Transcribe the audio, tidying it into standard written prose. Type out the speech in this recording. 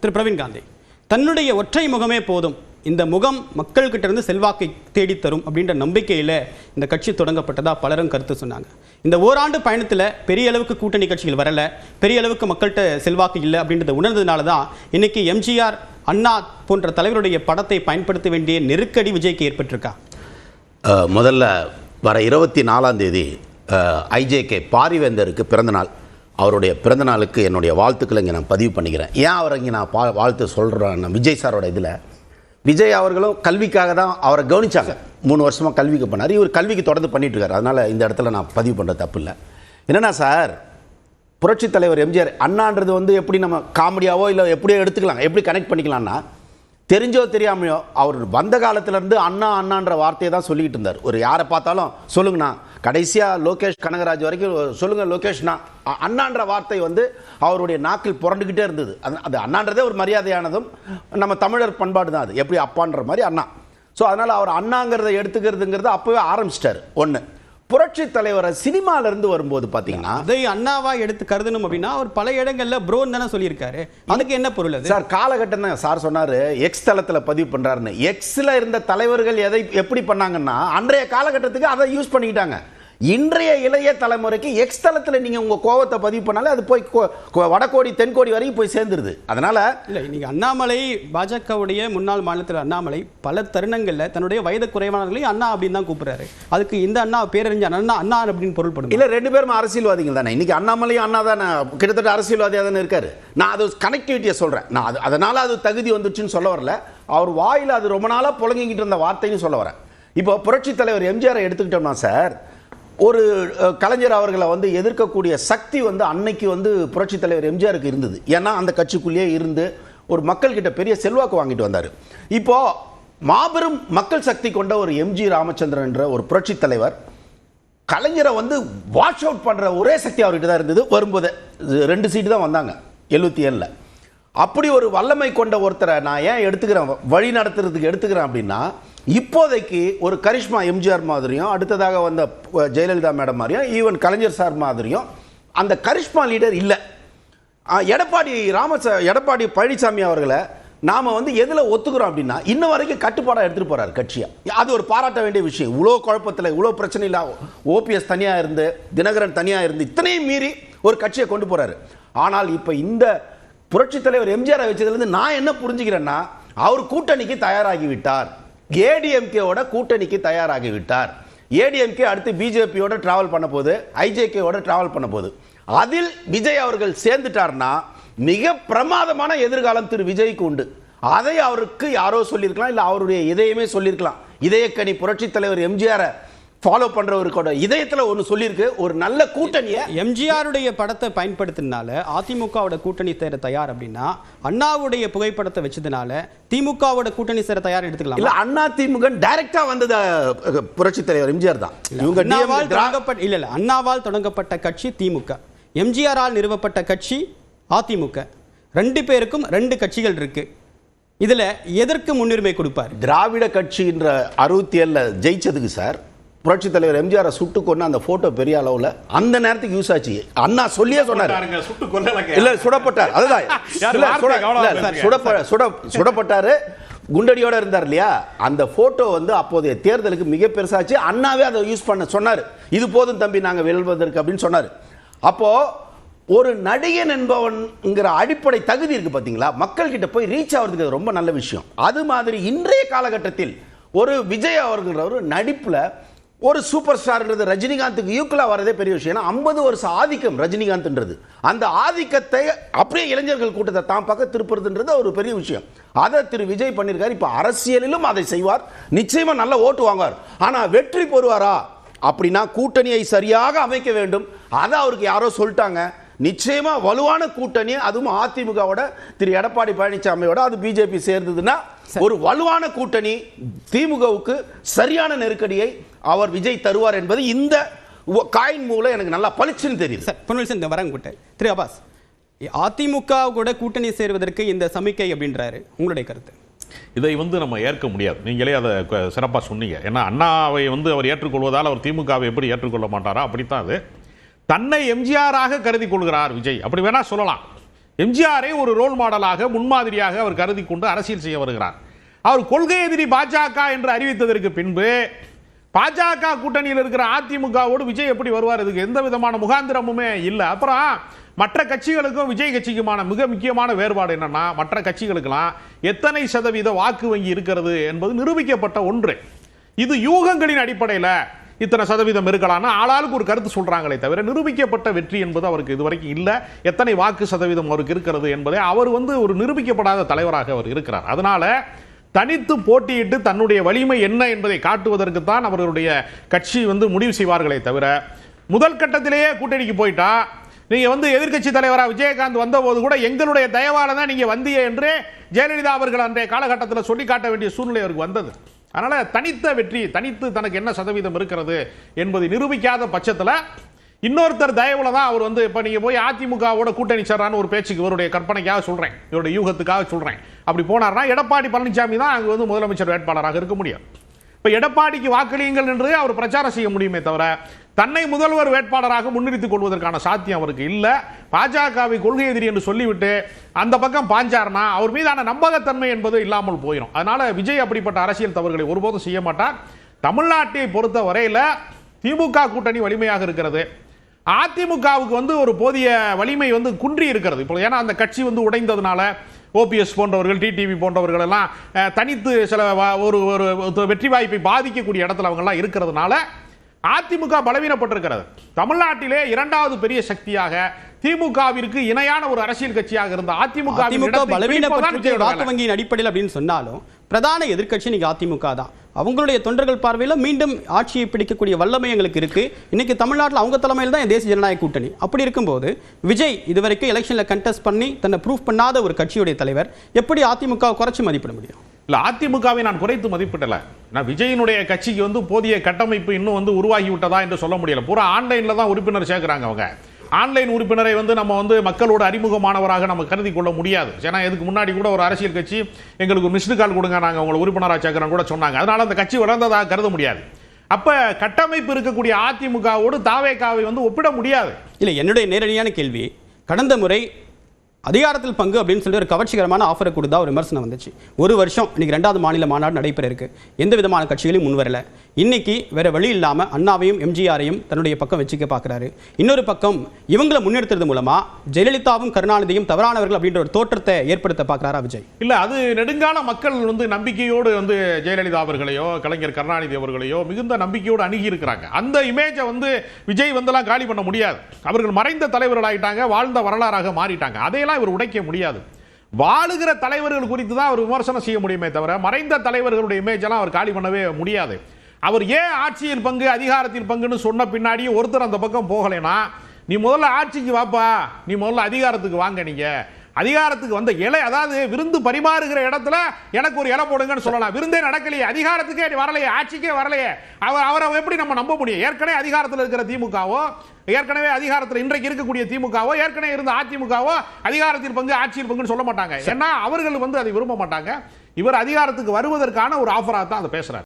திரு பிரவீன் காந்தி, தன்னுடைய ஒற்றை முகமே போதும், இந்த முகம் மக்கள்கிட்ட இருந்து செல்வாக்கை தேடித்தரும் அப்படின்ற நம்பிக்கையில் இந்த கட்சி தொடங்கப்பட்டதா பலரும் கருத்து சொன்னாங்க. இந்த ஓராண்டு பயணத்தில் பெரிய அளவுக்கு கூட்டணி கட்சிகள் வரல, பெரிய அளவுக்கு மக்கள்கிட்ட செல்வாக்கு இல்லை அப்படின்றத உணர்ந்ததுனால தான் இன்னைக்கு எம்ஜிஆர், அண்ணா போன்ற தலைவருடைய படத்தை பயன்படுத்த வேண்டிய நெருக்கடி விஜய்க்கு ஏற்பட்டிருக்கா? முதல்ல வர 24ஆம் தேதி ஐஜேகே பாரிவேந்தருக்கு பிறந்தநாள். அவருடைய பிறந்தநாளுக்கு என்னுடைய வாழ்த்துக்களை இங்கே நான் பதிவு பண்ணிக்கிறேன். ஏன் அவரை இங்கே நான் வாழ்த்து சொல்கிறேன், விஜய் சாரோட இதில் விஜய் அவர்களும் கல்விக்காக தான் அவரை கவனிச்சாங்க. 3 வருஷமாக கல்விக்கு பண்ணார். இவர் கல்விக்கு தொடர்ந்து பண்ணிட்டு இருக்காரு. அதனால் இந்த இடத்துல நான் பதிவு பண்ணுறது தப்பு இல்லை. என்னென்னா சார், புரட்சி தலைவர் எம்ஜிஆர் அண்ணான்றது எப்படி நம்ம காமெடியாவோ இல்லை எப்படியோ எடுத்துக்கலாம், எப்படி கனெக்ட் பண்ணிக்கலாம்னா, தெரிஞ்சோ தெரியாமையோ அவர் வந்த காலத்திலேருந்து அண்ணா அண்ணான்ற வார்த்தையை தான் சொல்லிக்கிட்டு இருந்தார். ஒரு யாரை பார்த்தாலும் சொல்லுங்கண்ணா, கடைசியாக லோகேஷ் கனகராஜ் வரைக்கும் சொல்லுங்கள் லோகேஷ்னா, அண்ணான்ற வார்த்தை அவருடைய நாக்கில் புரண்டுக்கிட்டே இருந்தது. அது அண்ணான்றதே ஒரு மரியாதையானதும் நம்ம தமிழர் பண்பாடு தான். அது எப்படி அப்பான்ற மாதிரி அண்ணா. ஸோ அதனால் அவர் அண்ணாங்கிறத எடுத்துக்கிறதுங்கிறது அப்போவே ஆரம்பிச்சிட்டார். ஒன்று, புரட்சி தலைவரை சினிமாவிலிருந்து வரும்போது பார்த்தீங்கன்னா அதை அண்ணாவா எடுத்து கருதணும் அப்படின்னா அவர் பல இடங்களில் ப்ரோன்னு தானே சொல்லியிருக்காரு. அதுக்கு என்ன பொருள் அது சார்? காலகட்டம் தான் சார் சொன்னார், எக்ஸ் தளத்தில் பதிவு பண்ணுறாருன்னு. எக்ஸில் இருந்த தலைவர்கள் எப்படி பண்ணாங்கன்னா அன்றைய காலகட்டத்துக்கு அதை யூஸ் பண்ணிக்கிட்டாங்க. இன்றைய இளைய தலைமுறைக்கு எக்ஸ் தளத்தில் நீங்கள் உங்கள் கோவத்தை பதிவு பண்ணாலே அது போய் வடகோடி தென்கோடி வரைக்கும் போய் சேர்ந்துருது. அதனால் இல்லை, இன்னைக்கு அண்ணாமலை, பாஜகவுடைய முன்னாள் மாநிலத்தில் அண்ணாமலை பல தருணங்களில் தன்னுடைய வயது குறைவானவர்களையும் அண்ணா அப்படின்னு தான் கூப்பிடுறாரு. அதுக்கு இந்த அண்ணா பேரறிஞர் அண்ணா அண்ணா அப்படின்னு பொருள்படும். இல்லை, 2 பேரும் அரசியல்வாதிகள் தானே. இன்னைக்கு அண்ணாமலையும் அண்ணா தானே கிட்டத்தட்ட அரசியல்வாதியாக தானே இருக்காரு. நான் அது கனெக்டிவிட்டியை சொல்கிறேன். நான் அதனால் அது தகுதி வந்துச்சுன்னு சொல்ல வரல. அவர் வாயில் அது ரொம்ப நாளாக புழங்கிக்கிட்டு இருந்த வார்த்தைன்னு சொல்ல வரேன். இப்போ புரட்சி தலைவர் எம்ஜிஆரை எடுத்துக்கிட்டோம்னா சார், ஒரு கலைஞர் அவர்களை எதிர்க்கக்கூடிய சக்தி அன்னைக்கு புரட்சி தலைவர் எம்ஜிஆருக்கு இருந்தது. ஏன்னா அந்த கட்சிக்குள்ளேயே இருந்து ஒரு மக்கள்கிட்ட பெரிய செல்வாக்கு வாங்கிட்டு வந்தார். இப்போ மாபெரும் மக்கள் சக்தி கொண்ட ஒரு எம்ஜி ராமச்சந்திரன் என்ற ஒரு புரட்சி தலைவர் கலைஞரை வாஷ் அவுட் பண்ற ஒரே சக்தி அவர்கிட்ட தான் இருந்தது. வரும்போது 2 சீட்டு தான் வந்தாங்க 77ல். அப்படி ஒரு வல்லமை கொண்ட ஒருத்தரை நான் ஏன் எடுத்துக்கிறேன், வழி நடத்துறதுக்கு எடுத்துக்கிறேன் அப்படின்னா, இப்போதைக்கு ஒரு கரிஷ்மா எம்ஜிஆர் மாதிரியும், அடுத்ததாக வந்த ஜெயலலிதா மேடம் மாதிரியும், ஈவன் கலைஞர் சார் மாதிரியும் அந்த கரிஷ்மா லீடர் இல்லை. எடப்பாடி பழனிசாமி அவர்களை நாம எதுல ஒத்துக்கிறோம் அப்படின்னா, இன்ன வரைக்கும் கட்டுப்பாடாக எடுத்துட்டு போறாரு கட்சியா. அது ஒரு பாராட்ட வேண்டிய விஷயம். இவ்வளோ குழப்பத்தில், இவ்வளோ பிரச்சனை இல்லை, ஓபிஎஸ் தனியா இருந்து, தினகரன் தனியா இருந்து, இத்தனையும் மீறி ஒரு கட்சியை கொண்டு போறாரு. ஆனால் இப்ப இந்த புரட்சி தலைவர் எம்ஜிஆர் வச்சதுலேருந்து நான் என்ன புரிஞ்சுக்கிறேன்னா, அவர் கூட்டணிக்கு தயாராகிவிட்டார். ஏடிஎம்கேவோட கூட்டணிக்கு தயாராகிவிட்டார். ஏடிஎம்கே அடுத்து பிஜேபியோட டிராவல் பண்ண போது, ஐஜேகேவோட டிராவல் பண்ண போது. அதில் விஜய் அவர்கள் சேர்ந்துட்டார்னா மிக பிரமாதமான எதிர்காலம் திரு விஜய்க்கு உண்டு. அதை அவருக்கு யாரோ சொல்லியிருக்கலாம், இல்லை அவருடைய இதயமே சொல்லியிருக்கலாம். இதயக்கனி புரட்சி தலைவர் எம்ஜிஆரை ஃபாலோ பண்றவருக்கோட இதயத்துல ஒன்று சொல்லியிருக்கு, ஒரு நல்ல கூட்டணியை. எம்ஜிஆருடைய படத்தை பயன்படுத்தினால அதிமுகவோட கூட்டணி சேர தயார் அப்படின்னா, அண்ணாவுடைய புகைப்படத்தை வச்சதுனால திமுகவோட கூட்டணி சேர தயார் எடுத்துக்கலாம். இல்ல, அண்ணா திமுக டைரக்டா வந்தது புரட்சி தலைவர் எம்ஜிஆர் தான். அண்ணாவால் தொடங்கப்பட்ட கட்சி திமுக, எம்ஜிஆரால் நிறுவப்பட்ட கட்சி அதிமுக. 2 பேருக்கும் 2 கட்சிகள் இருக்கு. இதுல எதற்கு முன்னுரிமை கொடுப்பார்? திராவிட கட்சின்ற 67ல் ஜெயிச்சதுக்கு சார், புரட்சி தலைவர் எம்ஜிஆரை சுட்டு கொண்டு அந்த போட்டோ பெரிய அளவுல அந்த நேரத்துக்கு யூஸ் ஆச்சு. அண்ணா சொல்லியே சொன்னார், இல்ல சுடப்பட்டார். அதுதான் சுடப்பட்டாரு, குண்டடியோட இருந்தார் இல்லையா. அந்த போட்டோ அப்போதைய தேர்தலுக்கு மிக பெருசாச்சு. அண்ணாவே அதை யூஸ் பண்ண சொன்னார், இது போதும் தம்பி நாங்க வெல்வதற்கு அப்படின்னு சொன்னார். அப்போ ஒரு நடிகன் என்பவன்ங்கிற அடிப்படை தகுதி இருக்கு பாத்தீங்களா, மக்கள் கிட்ட போய் ரீச் ஆகிறதுக்கு ரொம்ப நல்ல விஷயம். அது மாதிரி இன்றைய காலகட்டத்தில் ஒரு விஜய் அவர்கள் ஒரு நடிப்புல ஒரு சூப்பர் ஸ்டார்ன்றது ரஜினிகாந்துக்கு ஈக்குவலா வரதே பெரிய விஷயம். 50 வருஷ ஆதிக்கம் ரஜினிகாந்த்ன்றது, அந்த ஆதிக்கத்தை அப்படியே இளைஞர்கள் கூட்டத்தை தான் பக்கம் திருப்புறதுன்றது ஒரு பெரிய விஷயம். அதை திரு விஜய் பண்ணியிருக்காரு. இப்ப அரசியலிலும் அதை செய்வார், நிச்சயமா நல்ல ஓட்டு வாங்குவார். ஆனா வெற்றி பெறுவாரா அப்படின்னா கூட்டணியை சரியாக அமைக்க வேண்டும். அதை அவருக்கு யாரோ சொல்லிட்டாங்க. நிச்சயமா வலுவான கூட்டணி, அதுவும் அதிமுகவோட திரு எடப்பாடி பழனிசாமியோட அது பிஜேபி சேர்ந்ததுன்னா ஒரு வலுவான கூட்டணி, திமுகவுக்கு சரியான நெருக்கடியை அவர் விஜய் தருவார் என்பது இந்த காயின் மூலம் எனக்கு நல்லா பளிச்சுன்னு தெரியுது. வரங்க திரு அப்பாஸ், அதிமுக கூட கூட்டணி சேர்வதற்கு இந்த சமிக்கை அப்படின்றாரு, உங்களுடைய கருத்து? இதை நம்ம ஏற்க முடியாது. நீங்களே அதை சிறப்பாக சொன்னீங்க. ஏன்னா அண்ணாவை அவர் ஏற்றுக்கொள்வதால் அவர் திமுகவை எப்படி ஏற்றுக்கொள்ள மாட்டாரா? அப்படித்தான் அது. தன்னை எம்ஜிஆராக கருதி கொள்கிறார் விஜய், அப்படி வேணா சொல்லலாம். எம்ஜிஆரை ஒரு ரோல் மாடலாக முன்மாதிரியாக அவர் கருதி கொண்டு அரசியல் செய்ய வருகிறார். அவர் கொள்கை எதிரி பாஜக என்று அறிவித்ததற்கு பின்பு பாஜக கூட்டணியில் இருக்கிற அதிமுகவோடு விஜய் எப்படி வருவார்? இதுக்கு எந்த விதமான முகாந்திரமுமே இல்லை. அப்புறம் மற்ற கட்சிகளுக்கும் விஜய் கட்சிக்குமான மிக முக்கியமான வேறுபாடு என்னன்னா, மற்ற கட்சிகளுக்கெல்லாம் எத்தனை சதவீத வாக்கு வங்கி இருக்கிறது என்பது நிரூபிக்கப்பட்ட ஒன்று. இது யூகங்களின் அடிப்படையில் இத்தனை சதவீதம் இருக்கலாம்னு ஆளாளுக்கு ஒரு கருத்து சொல்றாங்களே தவிர நிரூபிக்கப்பட்ட வெற்றி என்பது அவருக்கு இதுவரைக்கும் இல்லை. எத்தனை வாக்கு சதவீதம் அவருக்கு இருக்கிறது என்பதை அவர் ஒரு நிரூபிக்கப்படாத தலைவராக அவர் இருக்கிறார். அதனால தனித்து போட்டியிட்டு தன்னுடைய வலிமை என்ன என்பதை காட்டுவதற்கு தான் அவர்களுடைய கட்சி முடிவு செய்வார்களே தவிர முதல் கட்டத்திலேயே கூட்டணிக்கு போயிட்டா நீங்க எதிர்க்கட்சி தலைவராக விஜயகாந்த் வந்தபோது கூட எங்களுடைய தயவால தான் நீங்க வந்திய என்று ஜெயலலிதா அவர்கள் அன்றைய காலகட்டத்தில் சொல்லி காட்ட வேண்டிய சூழ்நிலை அவருக்கு வந்தது. அதனால தனித்த வெற்றி, தனித்து தனக்கு என்ன சதவீதம் இருக்கிறது என்பதை நிரூபிக்காத பட்சத்தில் இன்னொருத்தர் தயவுல தான் அவர் இப்ப நீங்க போய் அதிமுகவோட கூட்டணி சேர்றான்னு ஒரு பேச்சுக்கு இவருடைய கற்பனைக்காக சொல்றேன், இவருடைய யூகத்துக்காக சொல்றேன். அப்படி போனார்னா எடப்பாடி பழனிசாமி தான் அங்கு முதலமைச்சர் வேட்பாளராக இருக்க முடியும். இப்ப எடப்பாடிக்கு வாக்களியுங்கள் என்று அவர் பிரச்சாரம் செய்ய முடியுமே தவிர தன்னை முதல்வர் வேட்பாளராக முன்னிறுத்திக் கொள்வதற்கான சாத்தியம் அவருக்கு இல்ல. பாஜகவை கொள்கை எதிரி என்று சொல்லிவிட்டு அந்த பக்கம் பாஞ்சார்னா அவர் மீதான நம்பகத்தன்மை என்பது இல்லாமல் போயிடும். அதனால விஜய் அப்படிப்பட்ட அரசியல் தவறுகளை ஒருபோதும் செய்ய மாட்டார். தமிழ்நாட்டை பொறுத்த வரையில திமுக கூட்டணி வலிமையாக இருக்கிறது. அதிமுகவுக்கு ஒரு போதிய வலிமை குன்றி இருக்கிறது. இப்போ ஏன்னா அந்த கட்சி உடைந்ததுனால ஓபிஎஸ் போன்றவர்கள், டிடிவி போன்றவர்கள் எல்லாம் தனித்து சில ஒரு வெற்றி வாய்ப்பை பாதிக்கக்கூடிய இடத்துல அவங்க எல்லாம் இருக்கிறதுனால அதிமுக பலவீனப்பட்டிருக்கிறது. தமிழ்நாட்டிலே இரண்டாவது பெரிய சக்தியாக திமுகவிற்கு இணையான ஒரு அரசியல் கட்சியாக இருந்த அதிமுக வாக்கு வங்கியின் அடிப்படையில் அப்படின்னு சொன்னாலும் பிரதான எதிர்க்கட்சி நீங்க அதிமுக தான். அவங்களுடைய தொண்டர்கள் பார்வையில் மீண்டும் ஆட்சியை பிடிக்கக்கூடிய வல்லமை எங்களுக்கு இருக்கு. இன்னைக்கு தமிழ்நாட்டில் அவங்க தலைமையில் தான் தேசிய ஜனநாயக கூட்டணி. அப்படி இருக்கும்போது விஜய் இதுவரைக்கும் எலெக்ஷன்ல கண்டெஸ்ட் பண்ணி தன்னை ப்ரூஃப் பண்ணாத ஒரு கட்சியுடைய தலைவர் எப்படி அதிமுக குறைச்சு மதிப்பிட முடியும்? இல்ல, அதிமுகவை நான் குறைத்து மதிப்பிடல. நான் விஜயினுடைய கட்சிக்கு போதிய கட்டமைப்பு இன்னும் உருவாகி விட்டதா என்று சொல்ல முடியல. பூரா ஆன்லைன்ல தான் உறுப்பினர் சேர்க்கிறாங்க. அவங்க ஆன்லைன் உறுப்பினரை நம்ம மக்களோட அறிமுகமானவராக நம்ம கருதி கொள்ள முடியாது. ஏன்னா இதுக்கு முன்னாடி கூட ஒரு அரசியல் கட்சி எங்களுக்கு மிஸ்டு கால் கொடுங்க, நாங்கள் உங்களை உறுப்பினராக சேர்க்கிறோம் கூட சொன்னாங்க. அதனால அந்த கட்சி வளர்ந்ததாக கருத முடியாது. அப்ப கட்டமைப்பு இருக்கக்கூடிய அதிமுகவோடு தாவேகாவை ஒப்பிட முடியாது. இல்லை, என்னுடைய நேரடியான கேள்வி, கடந்த முறை அதிகாரத்தில் பங்கு அப்படின்னு சொல்லி ஒரு கவர்ச்சிகரமான ஆஃபரை கொடுத்தா ஒரு விமர்சனம் வந்துச்சு. ஒரு வருஷம் இன்னைக்கு 2வது மாநில மாநாடு நடைபெற இருக்கு. எந்த விதமான கட்சிகளையும் முன்வரல. இன்னைக்கு வேற வழி இல்லாம அண்ணாவையும் எம்ஜிஆரையும் தன்னுடைய பக்கம் வச்சுக்க பார்க்கிறாரு. இன்னொரு பக்கம் இவங்களை முன்னெடுத்தது மூலமா ஜெயலலிதாவும் கருணாநிதியும் தவறானவர்கள் அப்படின்ற ஒரு தோற்றத்தை ஏற்படுத்த பார்க்கிறாரா விஜய்? இல்ல, அது நெடுங்கால மக்கள் நம்பிக்கையோடு ஜெயலலிதா அவர்களையோ கலைஞர் கருணாநிதி அவர்களையோ மிகுந்த நம்பிக்கையோடு அணுகி இருக்கிறாங்க. அந்த இமேஜை விஜய் வந்தெல்லாம் காலி பண்ண முடியாது. அவர்கள் மறைந்த தலைவர்கள் ஆயிட்டாங்க, வாழ்ந்த வரலாறாக மாறிட்டாங்க. அதையெல்லாம் இவர் உடைக்க முடியாது. வாழுகிற தலைவர்கள் குறித்து தான் அவர் விமர்சனம் செய்ய முடியுமே தவிர மறைந்த தலைவர்களுடைய இமேஜ் எல்லாம் அவர் காலி பண்ணவே முடியாது. அவர் ஏன் ஆட்சியில் பங்கு அதிகாரத்தில் பங்குன்னு சொன்ன பின்னாடியே ஒருத்தர் அந்த பக்கம் போகலைன்னா, நீ முதல்ல ஆட்சிக்கு வாப்பா, நீ முதல்ல அதிகாரத்துக்கு வாங்க, நீங்க அதிகாரத்துக்கு வந்த இலை, அதாவது விருந்து பரிமாறுகிற இடத்துல எனக்கு ஒரு இலை போடுங்கன்னு சொல்லலாம். விருந்தே நடக்கலையே, அதிகாரத்துக்கே வரலையே, ஆட்சிக்கே வரலையே, அவரை எப்படி நம்ம நம்ப முடியும்? ஏற்கனவே அதிகாரத்தில் இருக்கிற திமுகவோ, ஏற்கனவே அதிகாரத்தில் இன்றைக்கு இருக்கக்கூடிய திமுகவோ, ஏற்கனவே இருந்த அதிமுகவோ அதிகாரத்தில் பங்கு ஆட்சியில் பங்குன்னு சொல்ல மாட்டாங்க. ஏன்னா அவர்கள் அதை விரும்ப மாட்டாங்க. இவர் அதிகாரத்துக்கு வருவதற்கான ஒரு ஆஃபராக தான் அதை பேசுறாரு.